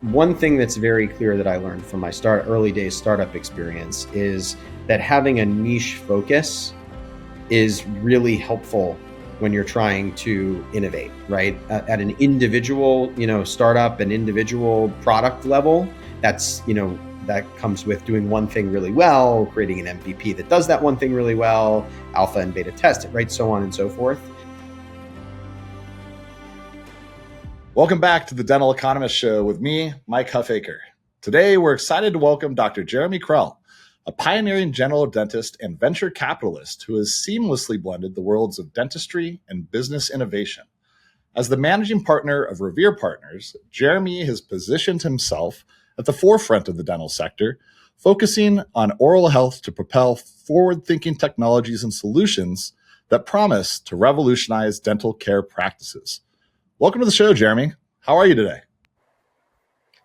One thing that's very clear that I learned from my early days startup experience is that having a niche focus is really helpful when you're trying to innovate, right? At an individual, startup and individual product level, that comes with doing one thing really well, creating an MVP that does that one thing really well, alpha and beta test it, right? So on and so forth. Welcome back to the Dental Economist Show with me, Mike Huffaker. Today, we're excited to welcome Dr. Jeremy Krell, a pioneering general dentist and venture capitalist who has seamlessly blended the worlds of dentistry and business innovation. As the managing partner of Revere Partners, Jeremy has positioned himself at the forefront of the dental sector, focusing on oral health to propel forward-thinking technologies and solutions that promise to revolutionize dental care practices. Welcome to the show, Jeremy. How are you today?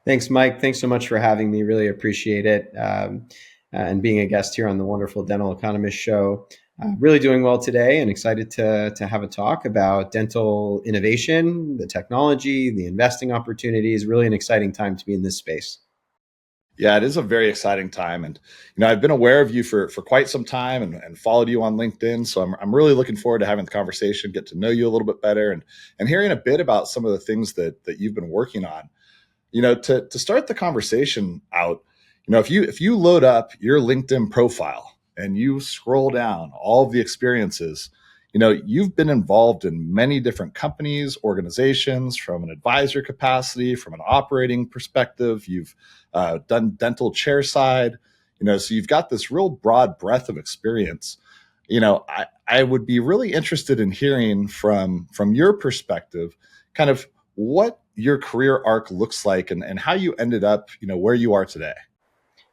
Thanks, Mike. Thanks so much for having me. Really appreciate it. And being a guest here on the wonderful Dental Economist Show. Really doing well today and excited to have a talk about dental innovation, the technology, the investing opportunities. Really an exciting time to be in this space. Yeah, it is a very exciting time. And, I've been aware of you for quite some time and followed you on LinkedIn. So I'm really looking forward to having the conversation, get to know you a little bit better and hearing a bit about some of the things that you've been working on. To start the conversation out, if you load up your LinkedIn profile and you scroll down all of the experiences, you've been involved in many different companies, organizations, from an advisor capacity, from an operating perspective. You've done dental chair side, so you've got this real broad breadth of experience. I would be really interested in hearing from your perspective, kind of what your career arc looks like and how you ended up, where you are today.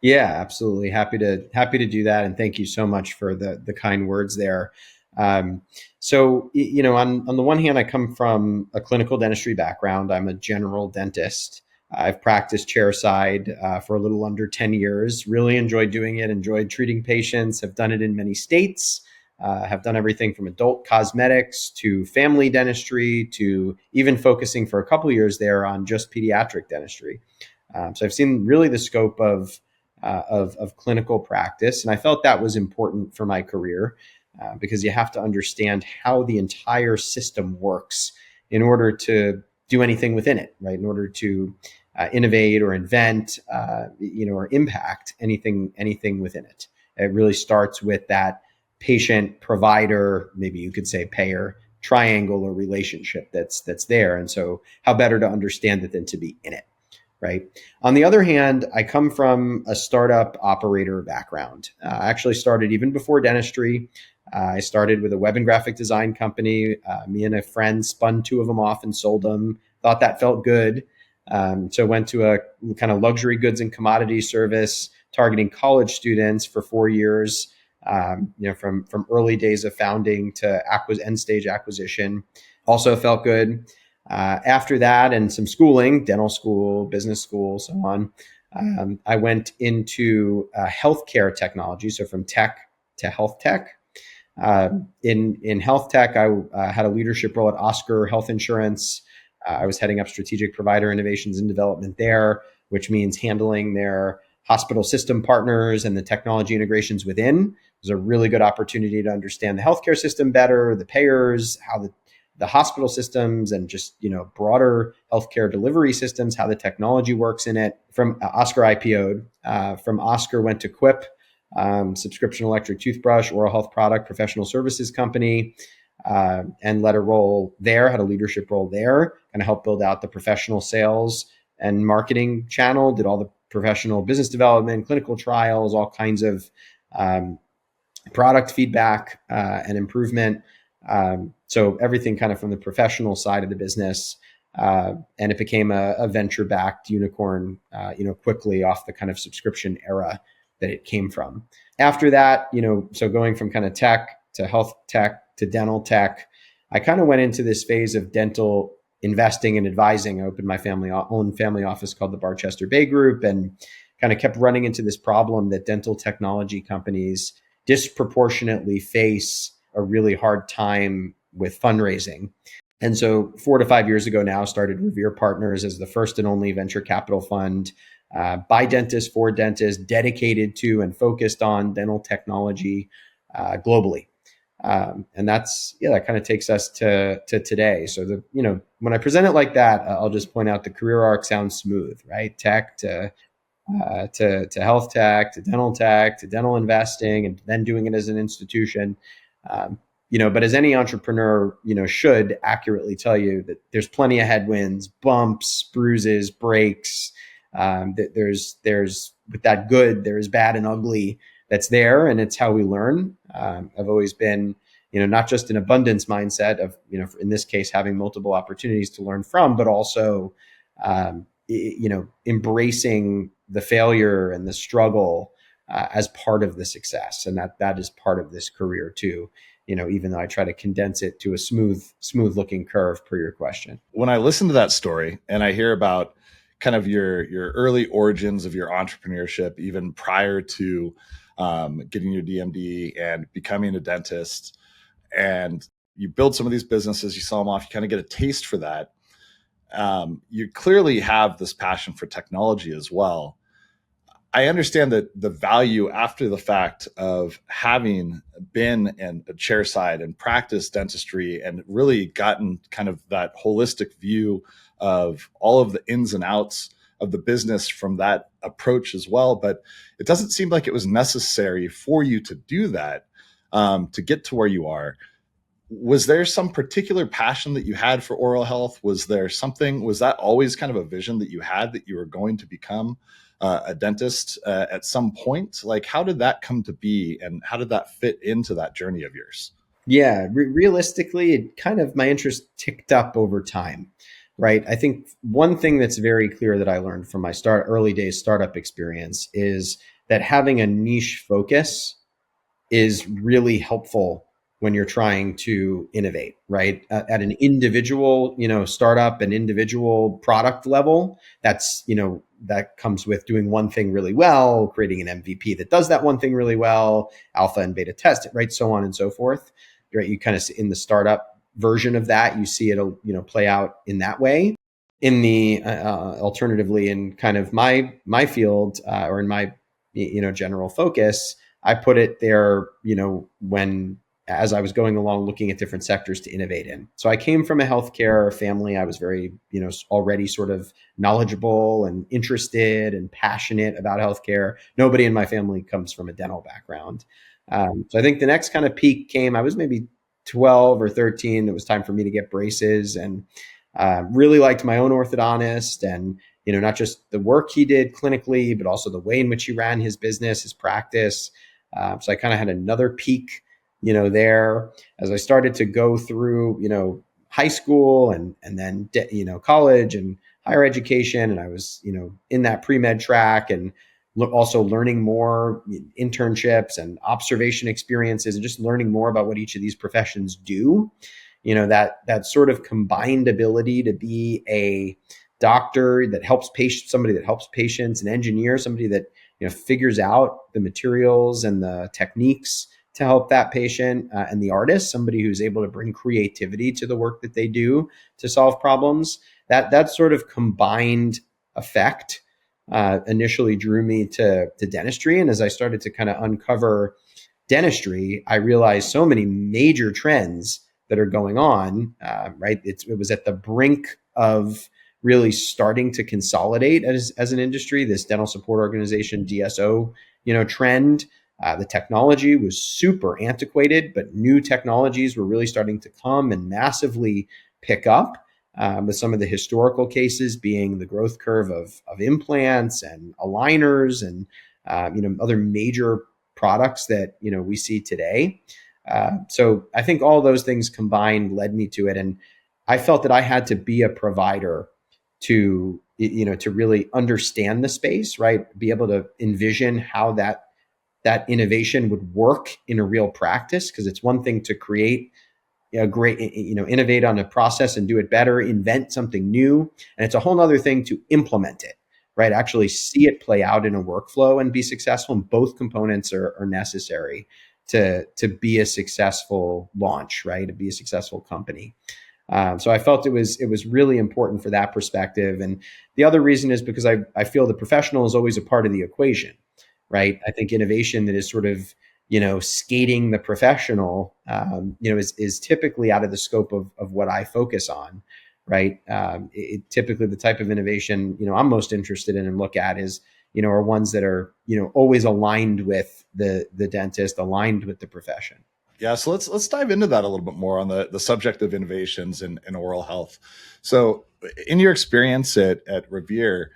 Yeah, absolutely. Happy to do that. And thank you so much for the kind words there. So, on the one hand, I come from a clinical dentistry background. I'm a general dentist. I've practiced chairside for a little under 10 years, really enjoyed doing it, enjoyed treating patients, have done it in many states, have done everything from adult cosmetics to family dentistry to even focusing for a couple of years there on just pediatric dentistry. So I've seen really the scope of clinical practice, and I felt that was important for my career. Because you have to understand how the entire system works in order to do anything within it, right? In order to innovate or invent, or impact anything within it. It really starts with that patient, provider, maybe you could say payer triangle or relationship that's there. And so, how better to understand it than to be in it? Right. On the other hand, I come from a startup operator background. I actually started even before dentistry. I started with a web and graphic design company. Me and a friend spun two of them off and sold them. Thought that felt good. So went to a kind of luxury goods and commodity service targeting college students for 4 years. From early days of founding to end stage acquisition. Also felt good. After that and some schooling, dental school, business school, so on, I went into healthcare technology. So from tech to health tech. In health tech, I had a leadership role at Oscar Health Insurance. I was heading up strategic provider innovations and development there, which means handling their hospital system partners and the technology integrations within. It was a really good opportunity to understand the healthcare system better, the payers, how the hospital systems and just, broader healthcare delivery systems, how the technology works in it. From Oscar IPO'd, from Oscar went to Quip, subscription electric toothbrush, oral health product, professional services company, and led a role there, had a leadership role there, kind of helped build out the professional sales and marketing channel, did all the professional business development, clinical trials, all kinds of product feedback and improvement. So everything kind of from the professional side of the business, and it became a venture-backed unicorn, quickly off the kind of subscription era that it came from. After that, so going from kind of tech to health tech to dental tech, I kind of went into this phase of dental investing and advising. I opened my own family office called the Barchester Bay Group and kind of kept running into this problem that dental technology companies disproportionately face a really hard time with fundraising. And so 4 to 5 years ago now, started Revere Partners as the first and only venture capital fund by dentists for dentists, dedicated to and focused on dental technology globally. And that kind of takes us to today. So when I present it like that, I'll just point out the career arc sounds smooth, right? Tech to health tech, to dental investing, and then doing it as an institution. But as any entrepreneur, should accurately tell you that there's plenty of headwinds, bumps, bruises, breaks. That there's with that good, there is bad and ugly that's there, and it's how we learn. I've always been, not just an abundance mindset of, in this case, having multiple opportunities to learn from, but also, embracing the failure and the struggle as part of the success, and that is part of this career too. Even though I try to condense it to a smooth looking curve per your question. When I listen to that story and I hear about kind of your early origins of your entrepreneurship, even prior to getting your DMD and becoming a dentist, and you build some of these businesses, you sell them off, you kind of get a taste for that. You clearly have this passion for technology as well. I understand that the value after the fact of having been in a chair side and practiced dentistry and really gotten kind of that holistic view of all of the ins and outs of the business from that approach as well. But it doesn't seem like it was necessary for you to do that to get to where you are. Was there some particular passion that you had for oral health? Was that always kind of a vision that you had, that you were going to become a dentist at some point? Like, how did that come to be, and how did that fit into that journey of yours? Yeah, realistically, my interest ticked up over time, right? I think one thing that's very clear that I learned from my early days startup experience is that having a niche focus is really helpful when you're trying to innovate, right? At an individual, startup and individual product level, that comes with doing one thing really well, creating an MVP that does that one thing really well, alpha and beta test it, right? So on and so forth, right? You kind of in the startup version of that, you see it, play out in that way. In the alternatively, in kind of my field or in my general focus, I put it there, when as I was going along looking at different sectors to innovate in. So I came from a healthcare family. I was very, already sort of knowledgeable and interested and passionate about healthcare. Nobody in my family comes from a dental background. So I think the next kind of peak came, I was maybe 12 or 13. It was time for me to get braces, and really liked my own orthodontist, and not just the work he did clinically, but also the way in which he ran his business, his practice. So I kind of had another peak, there as I started to go through, high school and then, college and higher education. And I was, in that pre-med track, and also learning more internships and observation experiences, and just learning more about what each of these professions do. That sort of combined ability to be a doctor that helps patients, somebody that helps patients, an engineer, somebody that figures out the materials and the techniques to help that patient, and the artist, somebody who's able to bring creativity to the work that they do to solve problems. That sort of combined effect initially drew me to dentistry, and as I started to kind of uncover dentistry, I realized so many major trends that are going on. Right, it was at the brink of really starting to consolidate as an industry. This dental support organization DSO, trend. The technology was super antiquated, but new technologies were really starting to come and massively pick up. With some of the historical cases being the growth curve of implants and aligners and other major products that we see today. So I think all those things combined led me to it, and I felt that I had to be a provider to really understand the space, right? Be able to envision how that innovation would work in a real practice, because it's one thing to create a great, innovate on a process and do it better, invent something new, and it's a whole other thing to implement it, right? Actually see it play out in a workflow and be successful. And both components are necessary to be a successful launch, right? To be a successful company. So I felt it was really important for that perspective. And the other reason is because I feel the professional is always a part of the equation, right? I think innovation that is sort of, skating the professional, is typically out of the scope of what I focus on, right? Typically the type of innovation, I'm most interested in and look at is, are ones that are, always aligned with the dentist, aligned with the profession. Yeah, so let's dive into that a little bit more on the subject of innovations in oral health. So, in your experience at Revere,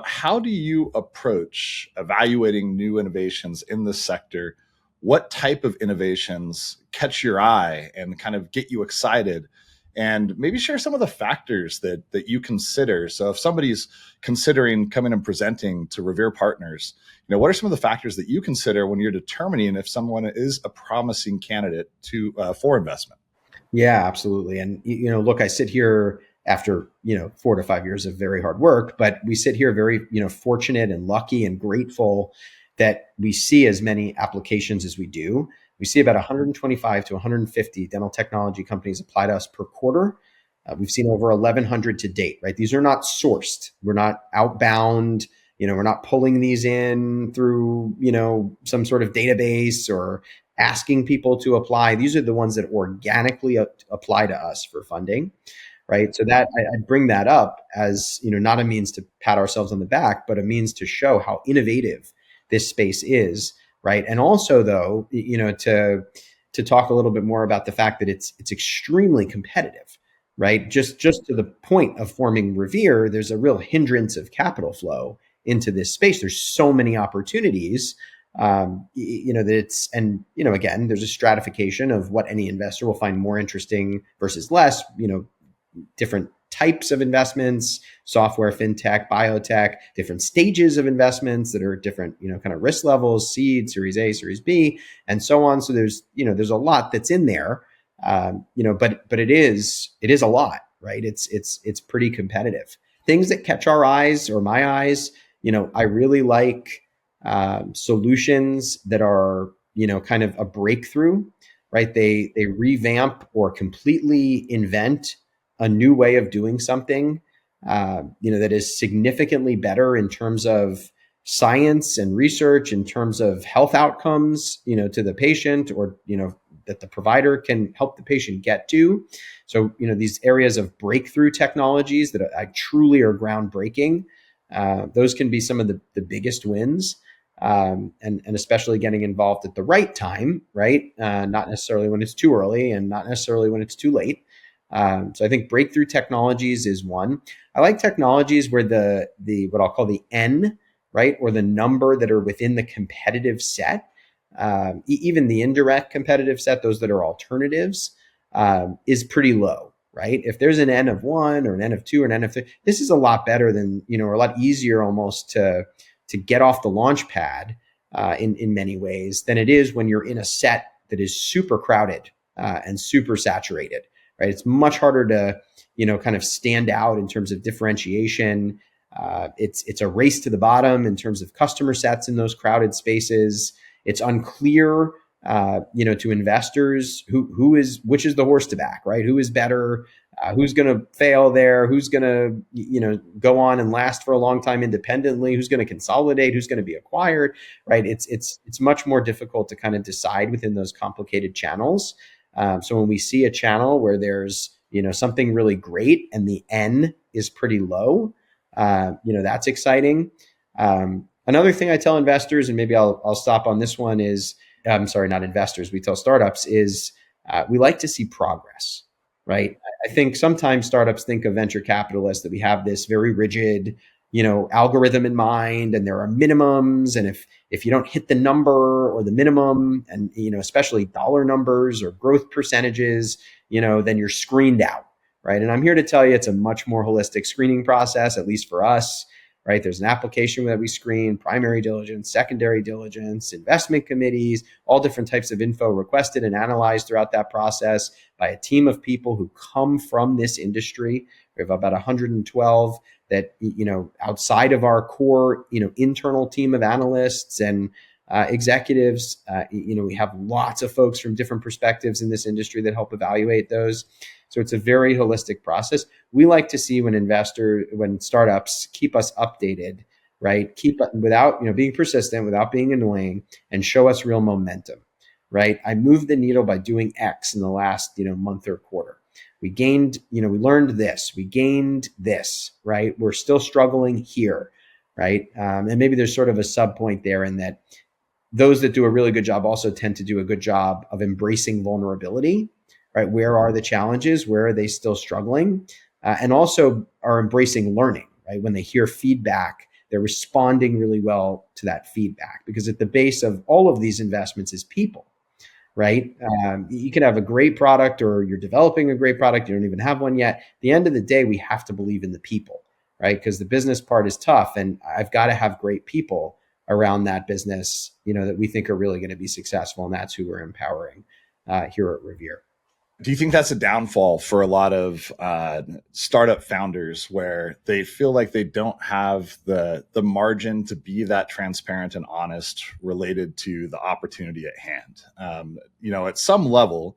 how do you approach evaluating new innovations in this sector? What type of innovations catch your eye and kind of get you excited? And maybe share some of the factors that you consider. So if somebody's considering coming and presenting to Revere partners, what are some of the factors that you consider when you're determining if someone is a promising candidate for investment? Yeah, absolutely. And look, I sit here after 4 to 5 years of very hard work, but we sit here very fortunate and lucky and grateful that we see as many applications as we do. We see about 125 to 150 dental technology companies apply to us per quarter. We've seen over 1,100 to date, right? These are not sourced. We're not outbound. We're not pulling these in through, some sort of database or asking people to apply. These are the ones that organically apply to us for funding, right? So that I bring that up as, not a means to pat ourselves on the back, but a means to show how innovative this space is, right? And also, though, to talk a little bit more about the fact that it's extremely competitive, right? Just to the point of forming Revere, there's a real hindrance of capital flow into this space. There's so many opportunities, that it's, and, again, there's a stratification of what any investor will find more interesting versus less, different types of investments, software, fintech, biotech, different stages of investments that are different, kind of risk levels, seed, series A, series B, and so on. So there's a lot that's in there, but it is a lot, right? It's pretty competitive. Things that catch our eyes or my eyes, I really like solutions that are, kind of a breakthrough, right? They revamp or completely invent a new way of doing something, that is significantly better in terms of science and research, in terms of health outcomes, to the patient, or, that the provider can help the patient get to. So, these areas of breakthrough technologies that I truly are groundbreaking, those can be some of the biggest wins. And especially getting involved at the right time, right? Not necessarily when it's too early and not necessarily when it's too late. So I think breakthrough technologies is one. I like technologies where the what I'll call the N, right, or the number that are within the competitive set, even the indirect competitive set, those that are alternatives, is pretty low, right? If there's an N of 1 or an N of 2 or an N of 3, this is a lot better than, or a lot easier almost to get off the launch pad in many ways than it is when you're in a set that is super crowded and super saturated, right? It's much harder to, kind of stand out in terms of differentiation. It's a race to the bottom in terms of customer sets in those crowded spaces. It's unclear, to investors which is the horse to back, right? Who is better? Who's going to fail there? Who's going to, go on and last for a long time independently? Who's going to consolidate? Who's going to be acquired, right? It's much more difficult to kind of decide within those complicated channels. So when we see a channel where there's, something really great and the N is pretty low, that's exciting. Another thing I tell investors, and maybe I'll stop on this one, is, I'm sorry, not investors, we tell startups, is we like to see progress, right? I think sometimes startups think of venture capitalists that we have this very rigid, algorithm in mind, and there are minimums. And if you don't hit the number or the minimum, and, especially dollar numbers or growth percentages, then you're screened out, right? And I'm here to tell you it's a much more holistic screening process, at least for us, right? There's an application that we screen, primary diligence, secondary diligence, investment committees, all different types of info requested and analyzed throughout that process by a team of people who come from this industry. We have about 112 that, outside of our core, internal team of analysts and, executives. We have lots of folks from different perspectives in this industry that help evaluate those. So it's a very holistic process. We like to see when startups keep us updated, right? Keep without being persistent, without being annoying, and show us real momentum, right? I moved the needle by doing X in the last month or quarter. We gained, we learned this, we gained this, right? We're still struggling here, right? And maybe there's sort of a sub point there in that those that do a really good job also tend to do a good job of embracing vulnerability, right? Where are the challenges? Where are they still struggling? And also are embracing learning, right? When they hear feedback, they're responding really well to that feedback, because at the base of all of these investments is people, right? You can have a great product, or you're developing a great product, you don't even have one yet. At the end of the day, we have to believe in the people, right? Because the business part is tough, and I've got to have great people around that business, that we think are really going to be successful, and that's who we're empowering here at Revere. Do you think that's a downfall for a lot of startup founders, where they feel like they don't have the margin to be that transparent and honest related to the opportunity at hand? At some level,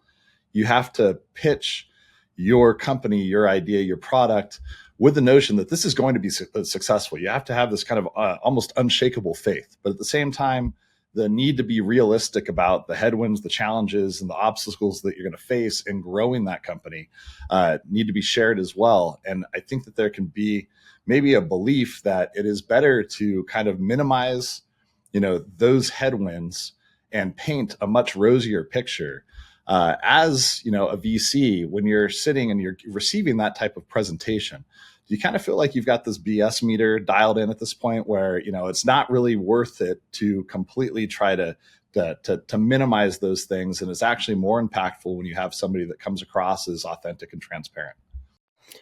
you have to pitch your company, your idea, your product with the notion that this is going to be successful. You have to have this kind of almost unshakable faith, but at the same time, the need to be realistic about the headwinds, the challenges, and the obstacles that you're going to face in growing that company need to be shared as well. And I think that there can be maybe a belief that it is better to kind of minimize, those headwinds and paint a much rosier picture. As a VC, when you're sitting and you're receiving that type of presentation, do you kind of feel like you've got this BS meter dialed in at this point, where it's not really worth it to completely try to minimize those things, and it's actually more impactful when you have somebody that comes across as authentic and transparent?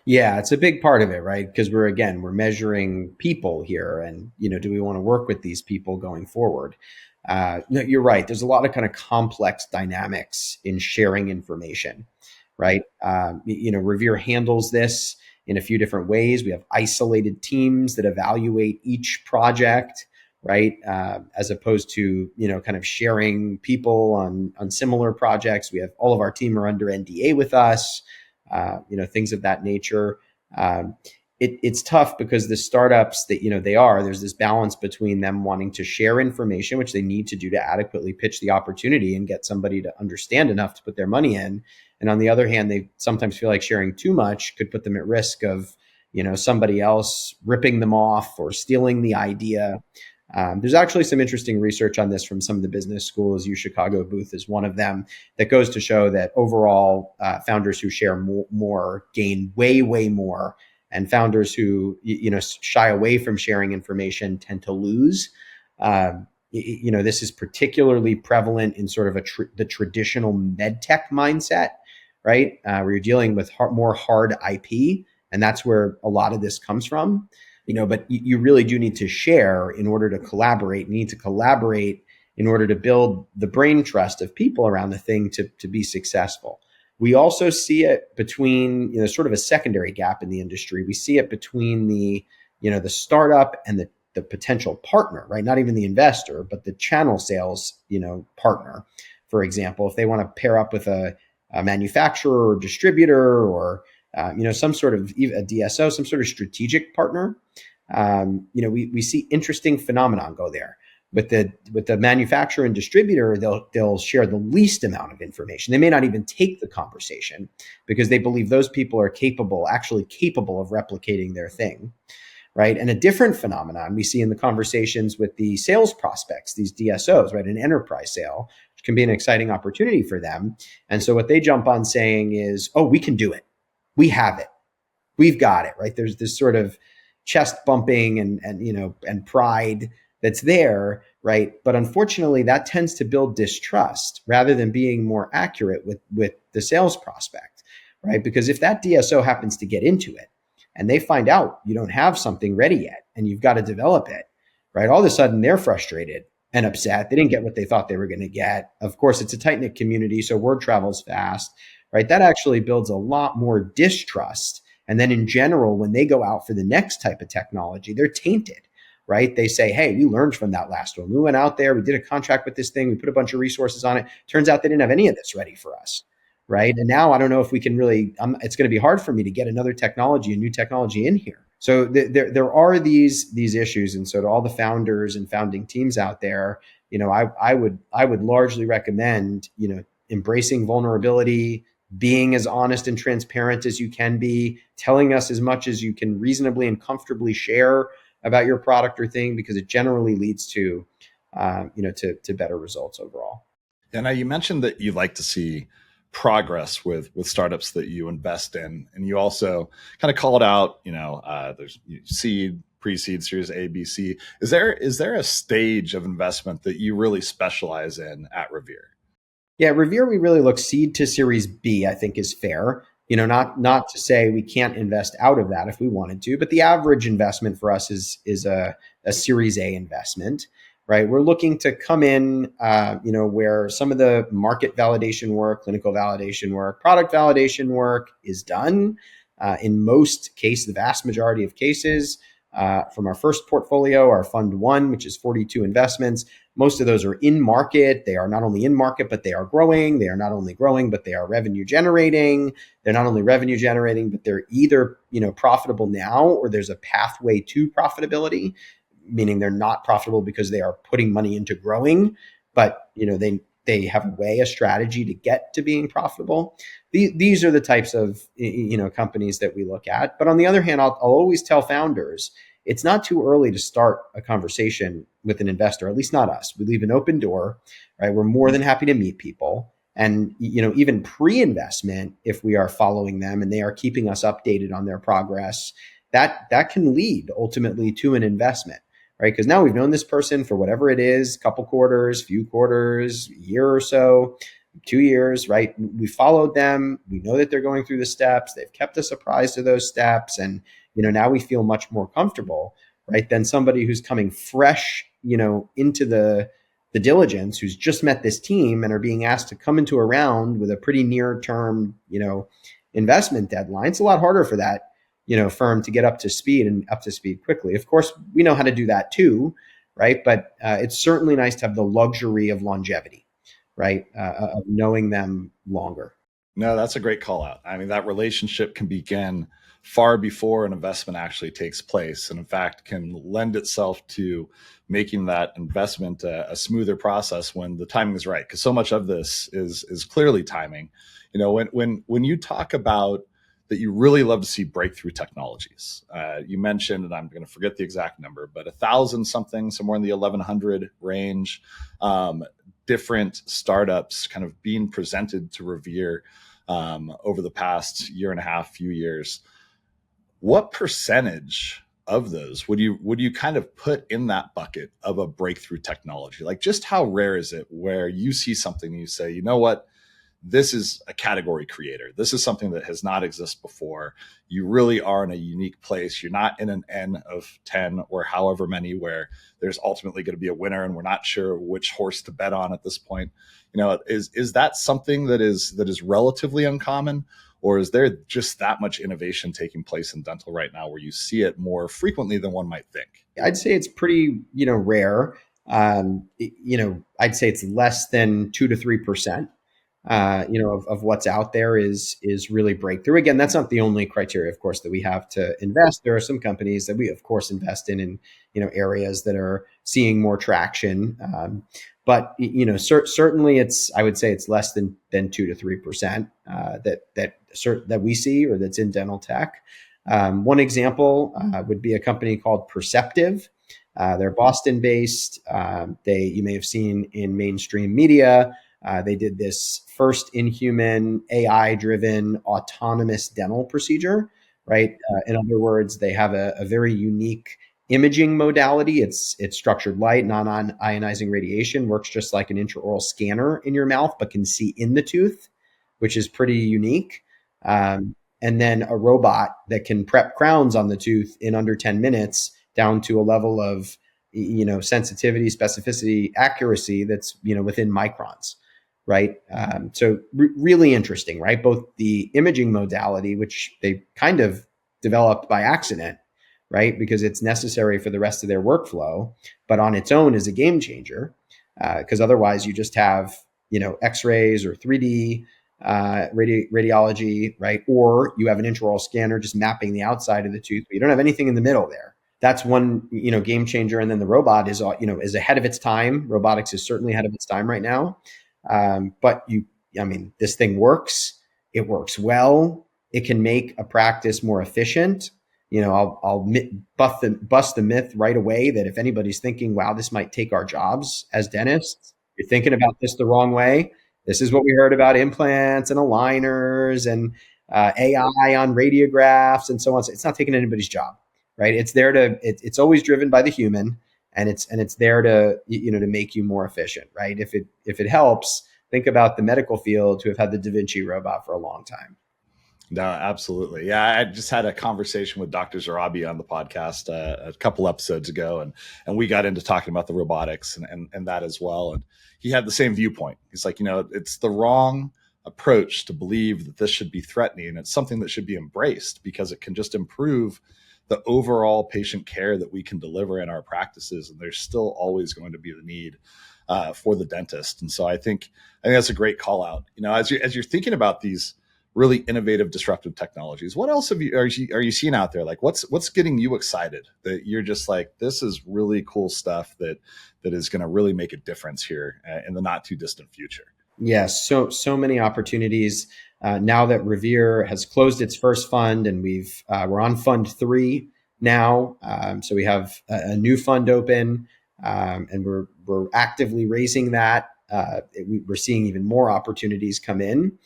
Yeah, it's a big part of it, right? Because we're measuring people here, and do we want to work with these people going forward? You're right. There's a lot of kind of complex dynamics in sharing information, right? Revere handles this in a few different ways. We have isolated teams that evaluate each project, right? As opposed to, kind of sharing people on similar projects. We have all of our team are under NDA with us, things of that nature. It's tough because the startups that, there's this balance between them wanting to share information, which they need to do to adequately pitch the opportunity and get somebody to understand enough to put their money in. And on the other hand, they sometimes feel like sharing too much could put them at risk of, somebody else ripping them off or stealing the idea. There's actually some interesting research on this from some of the business schools. UChicago Booth is one of them, that goes to show that overall founders who share more gain way, way more. And founders who, shy away from sharing information tend to lose. This is particularly prevalent in sort of the traditional med tech mindset, right? Where you're dealing with more hard IP. And that's where a lot of this comes from. But you really do need to share in order to collaborate. You need to collaborate in order to build the brain trust of people around the thing to be successful. We also see it between, sort of a secondary gap in the industry. We see it between the startup and the potential partner, right? Not even the investor, but the channel sales, partner. For example, if they want to pair up with a manufacturer or distributor, or some sort of a DSO, some sort of strategic partner, we see interesting phenomenon go there. With the manufacturer and distributor, they'll share the least amount of information. They may not even take the conversation because they believe those people are actually capable of replicating their thing, right? And a different phenomenon we see in the conversations with the sales prospects, these DSOs, right? An enterprise sale, which can be an exciting opportunity for them. And so what they jump on saying is, "Oh, we can do it. We have it. We've got it," right? There's this sort of chest bumping and pride that's there, right? But unfortunately, that tends to build distrust rather than being more accurate with the sales prospect, right? Because if that DSO happens to get into it and they find out you don't have something ready yet and you've got to develop it, right? All of a sudden, they're frustrated and upset. They didn't get what they thought they were going to get. Of course, it's a tight-knit community, so word travels fast, right? That actually builds a lot more distrust. And then in general, when they go out for the next type of technology, they're tainted. right? They say, hey, we learned from that last one. We went out there, we did a contract with this thing, we put a bunch of resources on it. Turns out they didn't have any of this ready for us, right? And now I don't know if we can really, it's going to be hard for me to get another technology, a new technology in here. So there are these issues. And so to all the founders and founding teams out there, I would largely recommend, embracing vulnerability, being as honest and transparent as you can be, telling us as much as you can reasonably and comfortably share about your product or thing, because it generally leads to, to better results overall. And now you mentioned that you like to see progress with startups that you invest in, and you also kind of called out, there's seed, pre-seed, series A, B, C. Is there a stage of investment that you really specialize in at Revere? Yeah, Revere, we really look seed to series B, I think is fair. Not to say we can't invest out of that if we wanted to, but the average investment for us is a series A investment, right? We're looking to come in, where some of the market validation work, clinical validation work, product validation work is done. In most cases, the vast majority of cases, from our first portfolio, our fund one, which is 42 investments, most of those are in market. They are not only in market, but they are growing. They are not only growing, but they are revenue generating. They're not only revenue generating, but they're either, profitable now, or there's a pathway to profitability, meaning they're not profitable because they are putting money into growing, but, they have a strategy to get to being profitable. These are the types of, companies that we look at. But on the other hand, I'll always tell founders, it's not too early to start a conversation with an investor, at least not us. We leave an open door, right? We're more than happy to meet people. And, even pre-investment, if we are following them and they are keeping us updated on their progress, that can lead ultimately to an investment, right? Because now we've known this person for whatever it is, couple quarters, few quarters, a year or so, 2 years, right? We followed them. We know that they're going through the steps. They've kept us apprised of those steps. And, now we feel much more comfortable, right? Than somebody who's coming fresh, into the diligence, who's just met this team and are being asked to come into a round with a pretty near term, investment deadline. It's a lot harder for that, firm to get up to speed quickly. Of course, we know how to do that too, right? But it's certainly nice to have the luxury of longevity, right? Of knowing them longer. No, that's a great call out. I mean, that relationship can begin far before an investment actually takes place, and in fact can lend itself to making that investment a smoother process when the timing is right, because so much of this is clearly timing. When you talk about that, you really love to see breakthrough technologies. You mentioned, and I'm going to forget the exact number, but 1,000 something, somewhere in the 1,100 range, different startups kind of being presented to Revere over the past year and a half, few years. What percentage of those would you kind of put in that bucket of a breakthrough technology? Like, just how rare is it where you see something and you say, you know what, this is a category creator. This is something that has not existed before. You really are in a unique place. You're not in an N of 10 or however many where there's ultimately going to be a winner and we're not sure which horse to bet on at this point. Is that something that is relatively uncommon? Or is there just that much innovation taking place in dental right now where you see it more frequently than one might think? I'd say it's pretty, rare. I'd say it's less than 2 to 3%. Of what's out there is really breakthrough. Again, that's not the only criteria, of course, that we have to invest. There are some companies that we, of course, invest in areas that are seeing more traction. But certainly, I would say it's less than 2 to 3% that we see or that's in dental tech. One example would be a company called Perceptive. They're Boston based. You may have seen in mainstream media. They did this first in-human AI-driven autonomous dental procedure, right? In other words, they have a very unique imaging modality. It's structured light, non-ionizing radiation, works just like an intraoral scanner in your mouth, but can see in the tooth, which is pretty unique. And then a robot that can prep crowns on the tooth in under 10 minutes down to a level of sensitivity, specificity, accuracy that's within microns. Right. So really interesting, right? Both the imaging modality, which they kind of developed by accident, right? Because it's necessary for the rest of their workflow, but on its own is a game changer. Because otherwise you just have, x-rays or 3D radiology, right? Or you have an intraoral scanner just mapping the outside of the tooth, but you don't have anything in the middle there. That's one, game changer. And then the robot is ahead of its time. Robotics is certainly ahead of its time right now. But this thing works. It works well. It can make a practice more efficient. I'll bust the myth right away that if anybody's thinking, wow, this might take our jobs as dentists, you're thinking about this the wrong way. This is what we heard about implants and aligners and AI on radiographs and so on. So it's not taking anybody's job, right? It's there it's always driven by the human, and it's there to, to make you more efficient, right? If it helps, think about the medical field who have had the Da Vinci robot for a long time. No, absolutely. Yeah, I just had a conversation with Dr. Zarabi on the podcast a couple episodes ago, and we got into talking about the robotics and that as well. And he had the same viewpoint. He's like, it's the wrong approach to believe that this should be threatening. It's something that should be embraced because it can just improve the overall patient care that we can deliver in our practices. And there's still always going to be the need for the dentist. And so I think that's a great call out. As you're thinking about these really innovative, disruptive technologies, what else are you seeing out there? Like what's getting you excited that you're just like, this is really cool stuff that is going to really make a difference here in the not too distant future? Yes, so many opportunities. Now that Revere has closed its first fund, and we're on fund 3 now. So we have a new fund open, and we're actively raising that. We're seeing even more opportunities come in.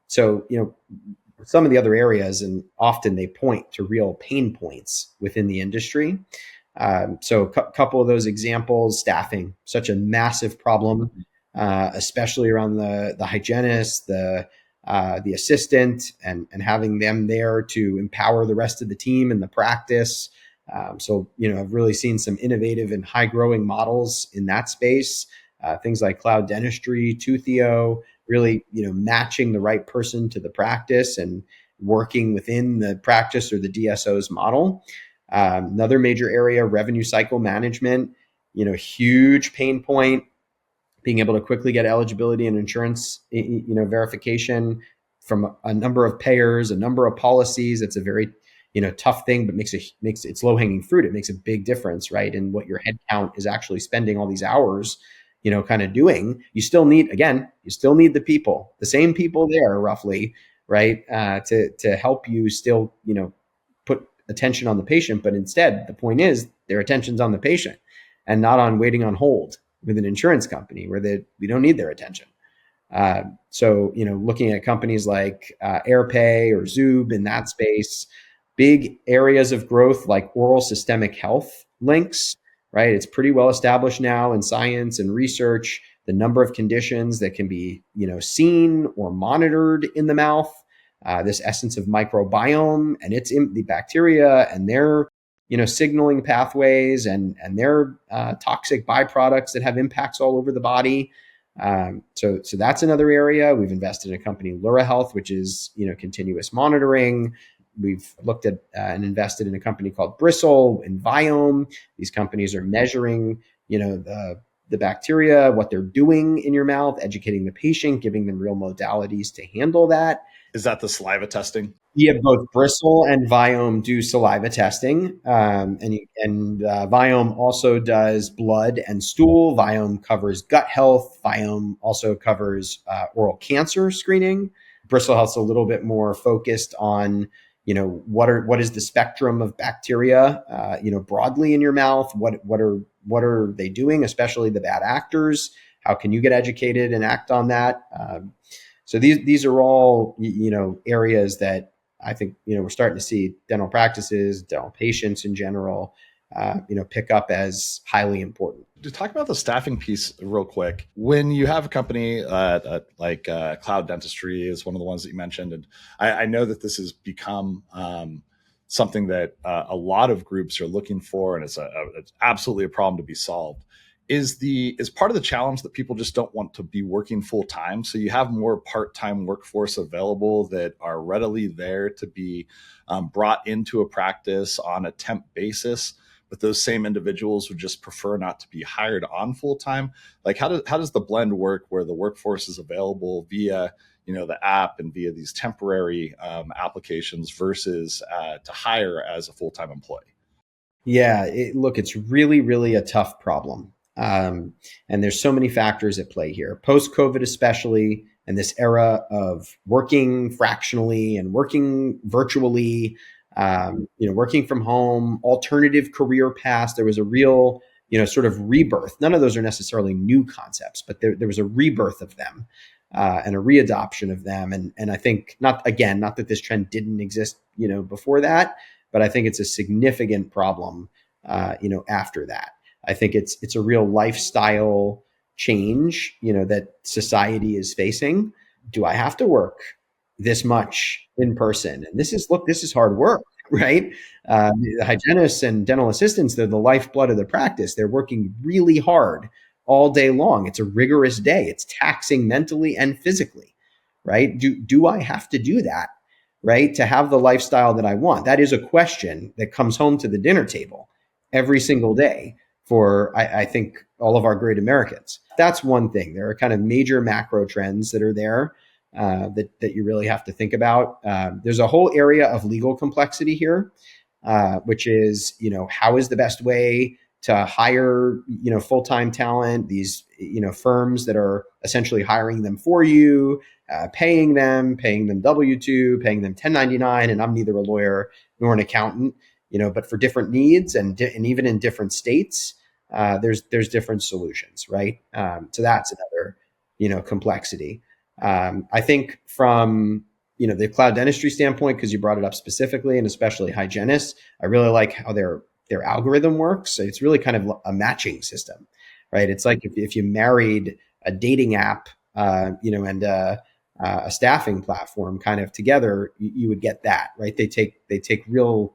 So, some of the other areas, and often they point to real pain points within the industry. So a couple of those examples: staffing, such a massive problem, especially around the hygienist, the assistant, and having them there to empower the rest of the team and the practice. So, I've really seen some innovative and high growing models in that space. Things like cloud dentistry, Toothio, really, matching the right person to the practice and working within the practice or the DSO's model. Another major area, revenue cycle management, huge pain point, being able to quickly get eligibility and insurance, verification from a number of payers, a number of policies. It's a very, tough thing, but makes it's low hanging fruit. It makes a big difference, right? In what your headcount is actually spending all these hours, kind of doing. You still need the people, the same people there roughly, right? To help you still, put attention on the patient. But instead, the point is their attention's on the patient and not on waiting on hold with an insurance company where we don't need their attention. So, looking at companies like AirPay or Zoob in that space, big areas of growth like oral systemic health links, right? It's pretty well established now in science and research, the number of conditions that can be, seen or monitored in the mouth, this essence of microbiome and its the bacteria and their, signaling pathways and their toxic byproducts that have impacts all over the body. So that's another area. We've invested in a company, Lura Health, which is, continuous monitoring. We've looked at and invested in a company called Bristle and Viome. These companies are measuring, the bacteria, what they're doing in your mouth, educating the patient, giving them real modalities to handle that. Is that the saliva testing? Yeah, both Bristle and Viome do saliva testing, and Viome also does blood and stool. Viome covers gut health. Viome also covers oral cancer screening. Bristle Health's a little bit more focused on, what is the spectrum of bacteria, broadly in your mouth. What are they doing, especially the bad actors? How can you get educated and act on that? So these are all, areas that I think, we're starting to see dental practices, dental patients in general, pick up as highly important. To talk about the staffing piece real quick, when you have a company like Cloud Dentistry is one of the ones that you mentioned, and I know that this has become something that a lot of groups are looking for, and it's absolutely a problem to be solved. is part of the challenge that people just don't want to be working full time. So you have more part-time workforce available that are readily there to be brought into a practice on a temp basis, but those same individuals would just prefer not to be hired on full time. Like how does the blend work where the workforce is available via the app and via these temporary applications versus to hire as a full time employee? Yeah, look, it's really, really a tough problem. And there's so many factors at play here, post COVID, especially, and this era of working fractionally and working virtually, working from home, alternative career paths. There was a real, sort of rebirth. None of those are necessarily new concepts, but there was a rebirth of them. And a readoption of them. And I think not that this trend didn't exist, before that, but I think it's a significant problem, after that. I think it's a real lifestyle change, that society is facing. Do I have to work this much in person? And this is hard work, right? The hygienists and dental assistants, they're the lifeblood of the practice. They're working really hard all day long. It's a rigorous day. It's taxing mentally and physically, right? Do I have to do that, right, to have the lifestyle that I want? That is a question that comes home to the dinner table every single day for, I think, all of our great Americans. That's one thing. There are kind of major macro trends that are there that you really have to think about. There's a whole area of legal complexity here, which is, how is the best way to hire, full-time talent, these, firms that are essentially hiring them for you, paying them W-2, paying them 1099. And I'm neither a lawyer nor an accountant, but for different needs and even in different states, there's different solutions, right? So that's another, complexity. I think from, the cloud dentistry standpoint, because you brought it up specifically, and especially hygienists, I really like how their algorithm works. It's really kind of a matching system, right? It's like if you married a dating app, and a staffing platform kind of together, you would get that, right? They take real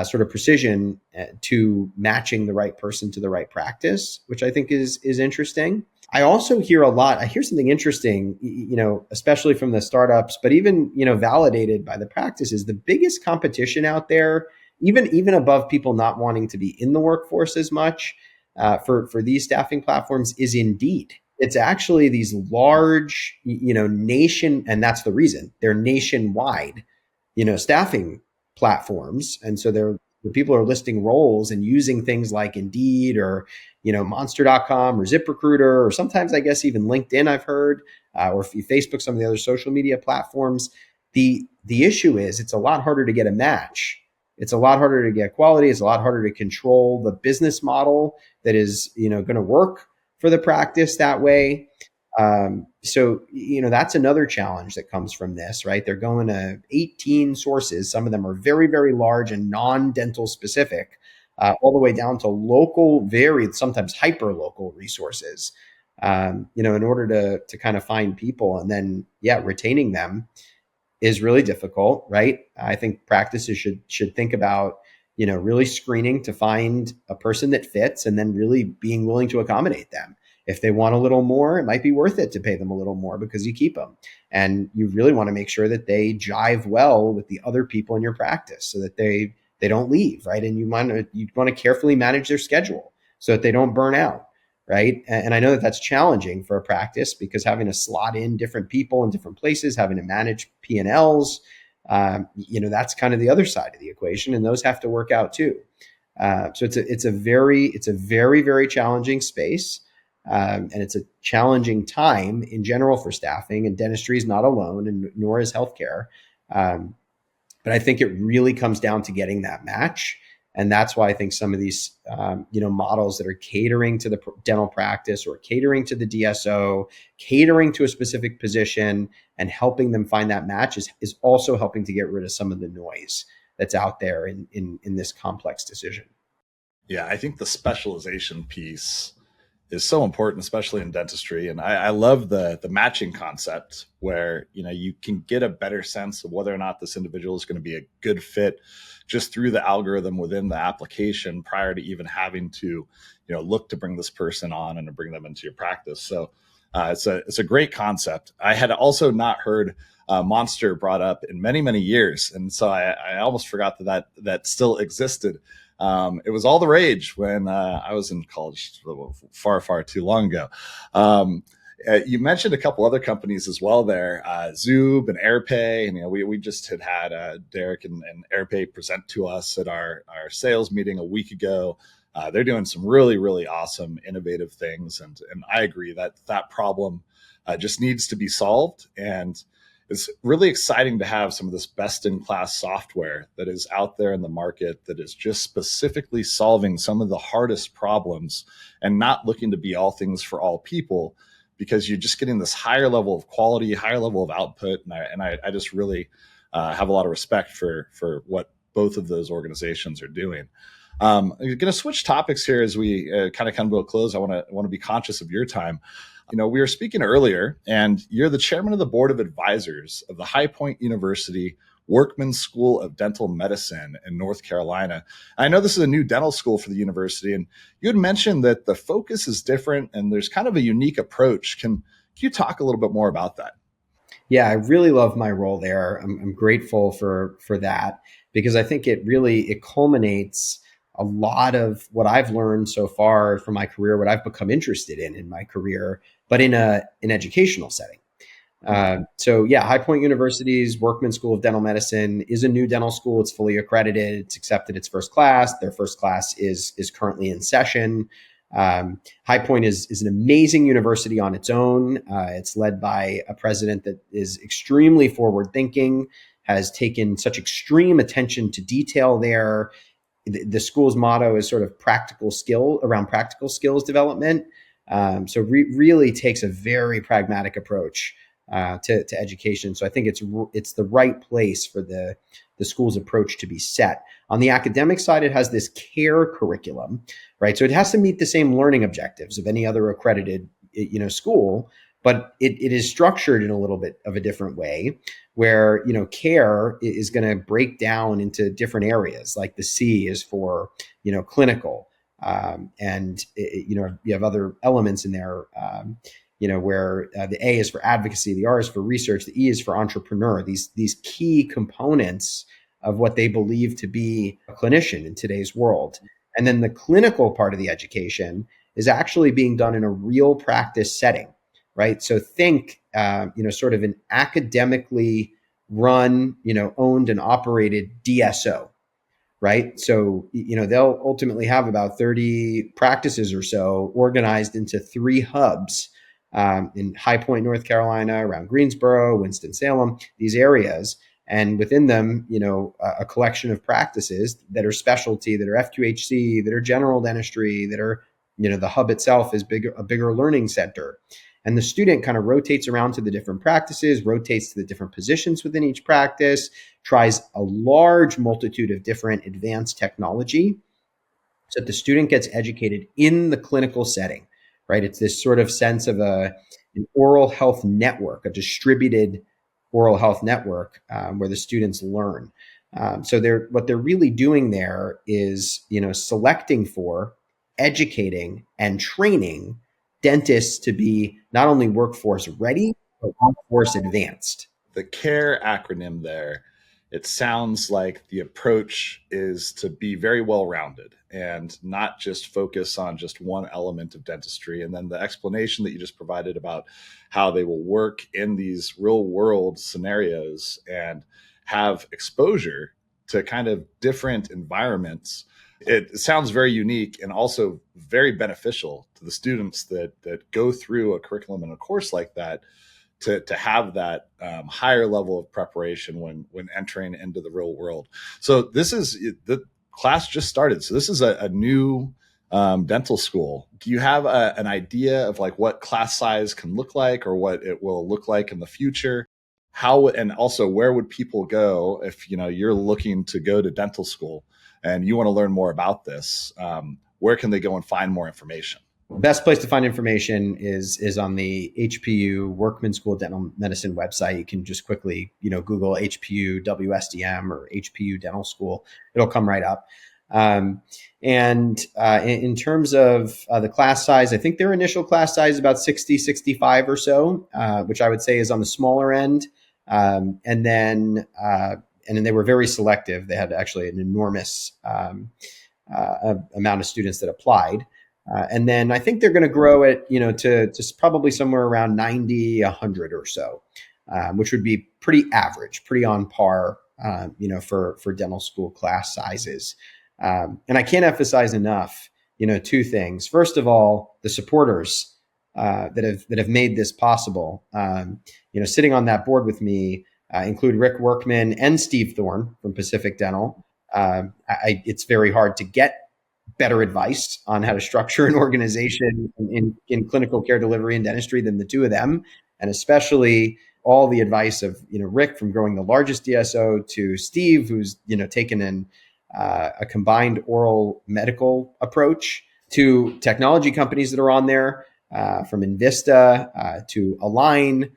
sort of precision to matching the right person to the right practice, which I think is interesting. I also hear I hear something interesting, especially from the startups, but even, validated by the practices. The biggest competition out there, even above people not wanting to be in the workforce as much, for these staffing platforms, is Indeed. It's actually these large, and that's the reason they're nationwide, staffing platforms. And so the people are listing roles and using things like Indeed or, Monster.com or ZipRecruiter, or sometimes I guess even LinkedIn, I've heard, or Facebook, some of the other social media platforms. The issue is it's a lot harder to get a match. It's a lot harder to get quality. It's a lot harder to control the business model that is, going to work for the practice that way. So, that's another challenge that comes from this, right? They're going to 18 sources. Some of them are very, very large and non-dental specific, all the way down to local, very sometimes hyper local resources, in order to kind of find people, and then, retaining them is really difficult, right? I think practices should think about, really screening to find a person that fits, and then really being willing to accommodate them. If they want a little more, it might be worth it to pay them a little more because you keep them. And you really want to make sure that they jive well with the other people in your practice so that they don't leave, right? And you want to carefully manage their schedule so that they don't burn out, right? And I know that that's challenging for a practice because having to slot in different people in different places, having to manage P&Ls, that's kind of the other side of the equation, and those have to work out too. So it's a very, very challenging space. And it's a challenging time in general for staffing, and dentistry is not alone, and nor is healthcare. But I think it really comes down to getting that match. And that's why I think some of these, models that are catering to the dental practice or catering to the DSO, catering to a specific position and helping them find that match is also helping to get rid of some of the noise that's out there in this complex decision. Yeah, I think the specialization piece is so important, especially in dentistry. And I love the matching concept where, you can get a better sense of whether or not this individual is going to be a good fit just through the algorithm within the application prior to even having to, look to bring this person on and to bring them into your practice. So it's a great concept. I had also not heard Monster brought up in many, many years. And so I almost forgot that still existed. It was all the rage when I was in college far, far too long ago. You mentioned a couple other companies as well there, Zoob and AirPay. And we just had Derek and AirPay present to us at our sales meeting a week ago. They're doing some really, really awesome, innovative things. And I agree that problem just needs to be solved. And it's really exciting to have some of this best-in-class software that is out there in the market that is just specifically solving some of the hardest problems and not looking to be all things for all people, because you're just getting this higher level of quality, higher level of output. And I just really have a lot of respect for what both of those organizations are doing. I'm going to switch topics here as we kind of come to a close. I want to be conscious of your time. We were speaking earlier, and you're the chairman of the board of advisors of the High Point University Workman School of Dental Medicine in North Carolina. I know this is a new dental school for the university, and you had mentioned that the focus is different and there's kind of a unique approach. Can you talk a little bit more about that? Yeah, I really love my role there. I'm grateful for that, because I think it culminates a lot of what I've learned so far from my career, what I've become interested in my career, but in an educational setting. So yeah, High Point University's Workman School of Dental Medicine is a new dental school. It's fully accredited. It's accepted its first class. Their first class is currently in session. High Point is an amazing university on its own. It's led by a president that is extremely forward thinking, has taken such extreme attention to detail there. The school's motto is sort of practical skills development. So really takes a very pragmatic approach to education. So I think it's the right place for the school's approach to be set. On the academic side, it has this care curriculum, right? So it has to meet the same learning objectives of any other accredited, school, but it is structured in a little bit of a different way, where care is going to break down into different areas. Like the C is for clinical, and you have other elements in there. Where the A is for advocacy, the R is for research, the E is for entrepreneur. These key components of what they believe to be a clinician in today's world. And then the clinical part of the education is actually being done in a real practice setting, right? So think, sort of an academically run, owned and operated DSO, right? So, they'll ultimately have about 30 practices or so organized into 3 hubs in High Point, North Carolina, around Greensboro, Winston-Salem, these areas. And within them, a collection of practices that are specialty, that are FQHC, that are general dentistry, that are, the hub itself is a bigger learning center. And the student kind of rotates around to the different practices, rotates to the different positions within each practice, tries a large multitude of different advanced technology so that the student gets educated in the clinical setting, right? It's this sort of sense of an oral health network, a distributed oral health network where the students learn. So what they're really doing there is, selecting for, educating, and training dentists to be not only workforce ready, but workforce advanced. The CARE acronym there, it sounds like the approach is to be very well rounded and not just focus on just one element of dentistry. And then the explanation that you just provided about how they will work in these real world scenarios and have exposure to kind of different environments. It sounds very unique and also very beneficial to the students that go through a curriculum and a course like that, to have that higher level of preparation when entering into the real world. So the class just started. So this is a new dental school. Do you have an idea of like what class size can look like, or what it will look like in the future? How, and also where would people go if you're looking to go to dental school and you want to learn more about this? Where can they go and find more information? Best place to find information is on the HPU Workman School Dental Medicine website. You can just quickly, Google HPU WSDM or HPU Dental School. It'll come right up. In terms of the class size, I think their initial class size is about 60, 65 or so, which I would say is on the smaller end. And then they were very selective. They had actually an enormous amount of students that applied. And then I think they're going to grow it, to probably somewhere around 90, 100 or so, which would be pretty average, pretty on par, for dental school class sizes. And I can't emphasize enough, two things. First of all, the supporters that have made this possible. Sitting on that board with me include Rick Workman and Steve Thorne from Pacific Dental. It's very hard to get better advice on how to structure an organization in clinical care delivery and dentistry than the two of them, and especially all the advice of Rick from growing the largest DSO to Steve, who's taken in a combined oral medical approach, to technology companies that are on there, from Invista to Align,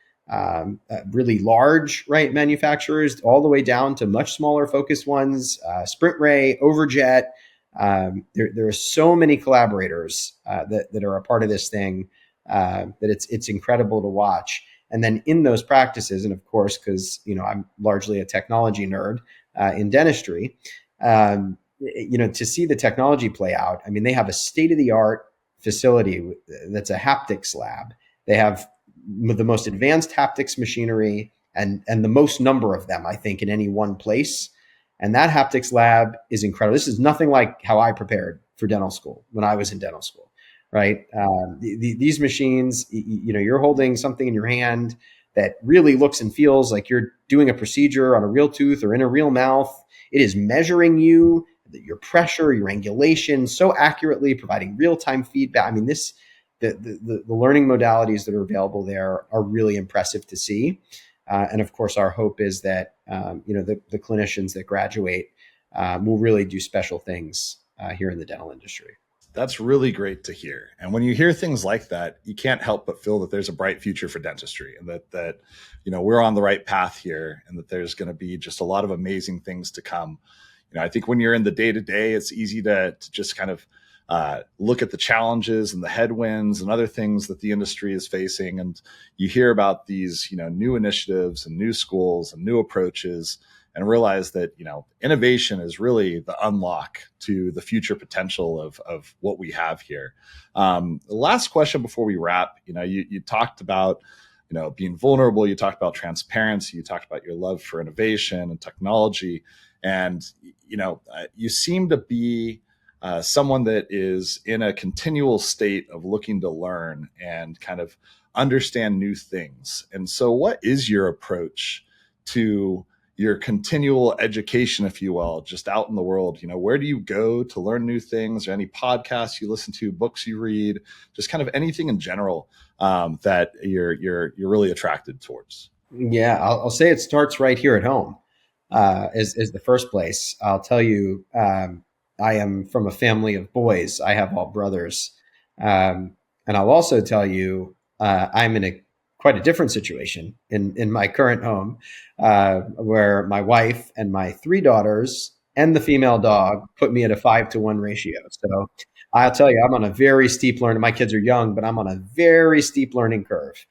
really large manufacturers, all the way down to much smaller focused ones, Sprint Ray, Overjet. There are so many collaborators that are a part of this thing that it's incredible to watch. And then in those practices, and of course, because I'm largely a technology nerd in dentistry, to see the technology play out. I mean, they have a state-of-the-art facility that's a haptics lab. They have the most advanced haptics machinery and the most number of them, I think, in any one place. And that haptics lab is incredible. This is nothing like how I prepared for dental school when I was in dental school, right? These machines, you're holding something in your hand that really looks and feels like you're doing a procedure on a real tooth or in a real mouth. It is measuring you, your pressure, your angulation so accurately, providing real-time feedback. I mean, the learning modalities that are available there are really impressive to see. And of course, our hope is that the clinicians that graduate will really do special things here in the dental industry. That's really great to hear. And when you hear things like that, you can't help but feel that there's a bright future for dentistry, and that we're on the right path here, and that there's going to be just a lot of amazing things to come. I think when you're in the day-to-day, it's easy to just kind of look at the challenges and the headwinds and other things that the industry is facing. And you hear about these, new initiatives and new schools and new approaches, and realize that, innovation is really the unlock to the future potential of what we have here. The last question before we wrap, you talked about, being vulnerable. You talked about transparency. You talked about your love for innovation and technology. And, you seem to be someone that is in a continual state of looking to learn and kind of understand new things. And so what is your approach to your continual education, if you will, just out in the world? Where do you go to learn new things? Or any podcasts you listen to, books you read, just kind of anything in general that you're really attracted towards? Yeah, I'll say it starts right here at home. Is the first place. I'll tell you, I am from a family of boys. I have all brothers. And I'll also tell you, I'm in quite a different situation in my current home, where my wife and my 3 daughters and the female dog put me at a 5-to-1 ratio. So I'll tell you, I'm on a very steep learning. My kids are young, but I'm on a very steep learning curve.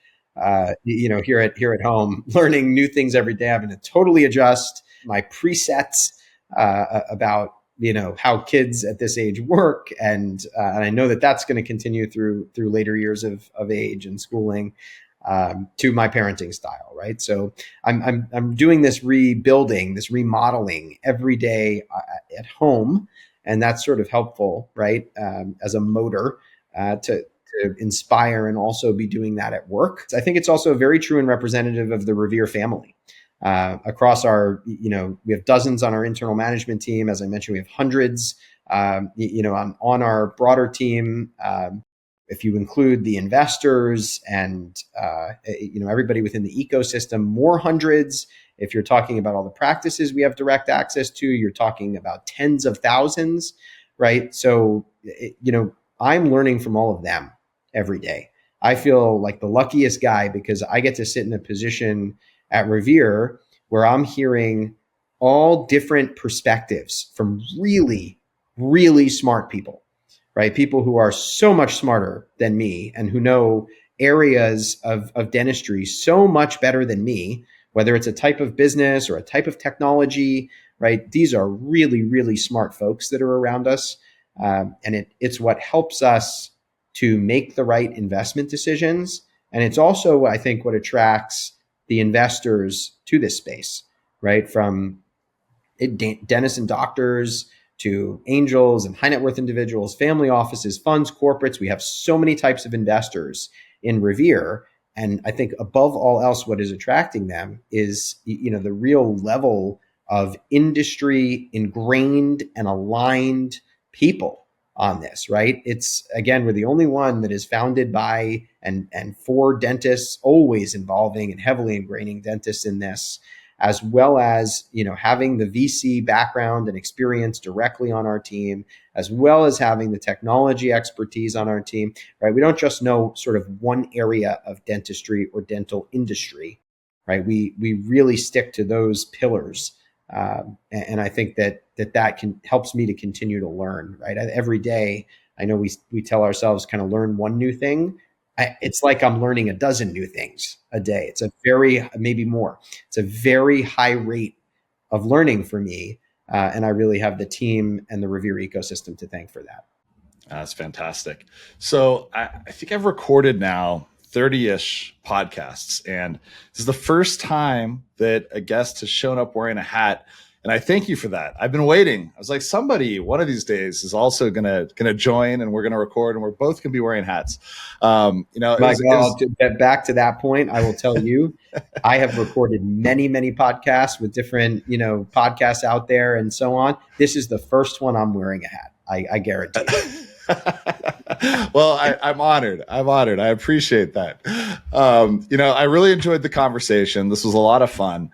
Here at home, learning new things every day, having to totally adjust my presets about how kids at this age work, and I know that that's going to continue through later years of age and schooling, to my parenting style, right? So I'm doing this rebuilding, this remodeling every day at home, and that's sort of helpful, right? As a motor to inspire and also be doing that at work. I think it's also very true and representative of the Revere family. Across our, we have dozens on our internal management team. As I mentioned, we have hundreds, on our broader team. If you include the investors and, everybody within the ecosystem, more hundreds. If you're talking about all the practices we have direct access to, you're talking about tens of thousands, right? So, I'm learning from all of them every day. I feel like the luckiest guy because I get to sit in a position at Revere where I'm hearing all different perspectives from really, really smart people, right? People who are so much smarter than me and who know areas of dentistry so much better than me, whether it's a type of business or a type of technology, right? These are really, really smart folks that are around us. And it's what helps us to make the right investment decisions. And it's also, I think, what attracts the investors to this space, right? From dentists and doctors to angels and high net worth individuals, family offices, funds, corporates. We have so many types of investors in Revere. And I think above all else, what is attracting them is, the real level of industry ingrained and aligned people on this, right? It's, again, we're the only one that is founded by and for dentists, always involving and heavily ingraining dentists in this, as well as, having the VC background and experience directly on our team, as well as having the technology expertise on our team, right? We don't just know sort of one area of dentistry or dental industry, right? We really stick to those pillars. And I think that helps me to continue to learn, right? Every day, I know we tell ourselves kind of learn one new thing. It's like I'm learning a dozen new things a day. It's maybe more. It's a very high rate of learning for me. And I really have the team and the Revere ecosystem to thank for that. That's fantastic. So I think I've recorded now 30-ish podcasts, and this is the first time that a guest has shown up wearing a hat. And I thank you for that. I've been waiting. I was like, somebody one of these days is also gonna join, and we're gonna record, and we're both gonna be wearing hats. To get back to that point, I will tell you, I have recorded many, many podcasts with different, podcasts out there and so on. This is the first one I'm wearing a hat. I guarantee you. Well, I'm honored. I appreciate that. I really enjoyed the conversation. This was a lot of fun.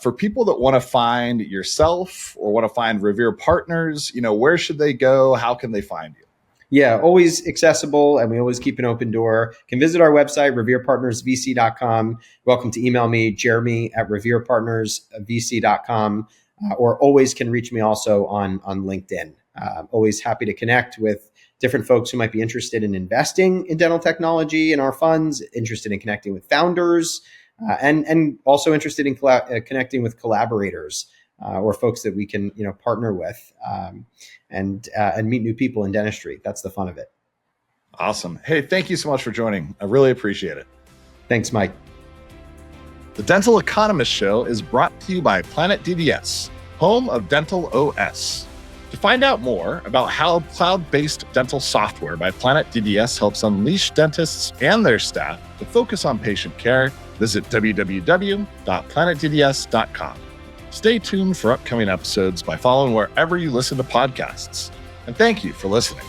For people that want to find yourself or want to find Revere Partners, where should they go? How can they find you? Yeah, always accessible, and we always keep an open door. You can visit our website, reverepartnersvc.com. Welcome to email me, jeremy@reverepartnersvc.com, or always can reach me also on LinkedIn. Always happy to connect with different folks who might be interested in investing in dental technology in our funds, interested in connecting with founders, and also interested in connecting with collaborators or folks that we can partner with and meet new people in dentistry. That's the fun of it. Awesome. Hey, thank you so much for joining. I really appreciate it. Thanks, Mike. The Dental Economist Show is brought to you by Planet DDS, home of Dental OS. To find out more about how cloud-based dental software by Planet DDS helps unleash dentists and their staff to focus on patient care, visit www.planetdds.com. Stay tuned for upcoming episodes by following wherever you listen to podcasts. And thank you for listening.